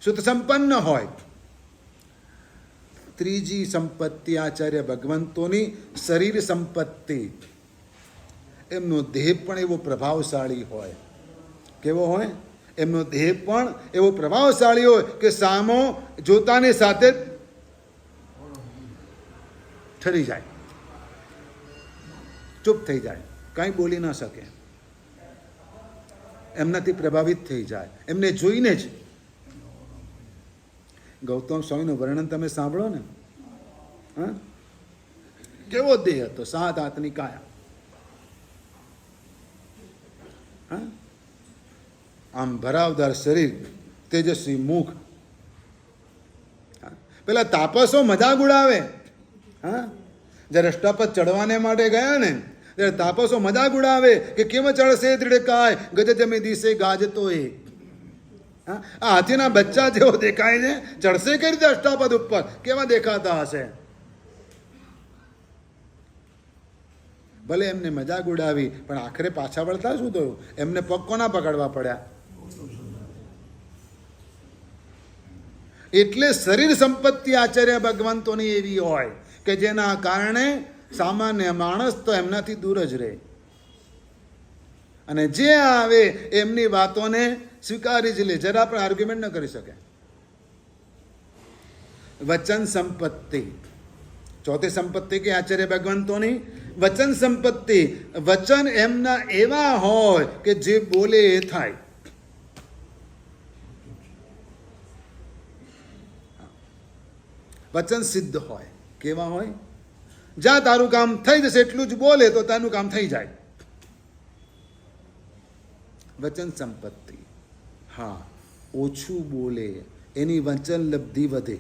સુત સંપન્ન હોય. ત્રીજી સંપત્તિ આચાર્ય ભગવંતોની શરીર સંપત્તિ. એમનો દેહ પણ એવો પ્રભાવશાળી હોય. કેવો હોય? એમનો દેહ પણ એવો પ્રભાવશાળી હોય કે સામો જોતાની સાથે ઠરી જાય, ચૂપ થઈ જાય, કાંઈ બોલી ન શકે, એમનાથી પ્રભાવિત થઈ જાય, એમને જોઈને જ. ગૌતમ સ્વામીનું વર્ણન તમે સાંભળો ને, હા, કેવો દેહ હતો, 7 હાથની કાયા, હા, આમ ભરાવદાર શરીર, તેજસ્વી મુખ. પેલા તાપસો મજાક ઉડાવે, હા, જ્યારે સ્ટપ ચડવાને માટે ગયા ને ત્યારે તાપસો મજાક ઉડાવે કે કેમ ચડશે ત્રિડકાય ગજ જમી દિશે ગાજતો એ. આ હાથીના બચ્ચા જેવો દેખાય છે, ચડશે કઈ રીતે અષ્ટાપદ ઉપર, કેવા દેખાતા હશે. ભલે એમને મજાક ઉડાવી, પણ આખરે પાછા વળતા શું થયું? એમને પગ કોના પકડવા પડ્યા? એટલે શરીર સંપત્તિ આચાર્ય ભગવંતોની એવી હોય કે જેના કારણે સામાન્ય માણસ તો એમનાથી દૂર જ રહે, અને જે આવે એમની વાતોને સ્વીકારી જ લે, જરા પણ આર્ગ્યુમેન્ટ ન કરી શકે. વચન સંપત્તિ, ચોથી સંપત્તિ કે આચાર્ય ભગવંતોની વચન સંપત્તિ. વચન એમના એવા હોય કે જે બોલે એ થાય. વચન સિદ્ધ હોય. કેવા હોય? જા તારું કામ થઈ જશે એટલું જ બોલે તો તારું કામ થઈ જાય. વચન સંપત્તિ. હા, ઓછું બોલે એની વચન લબ્ધિ વધે.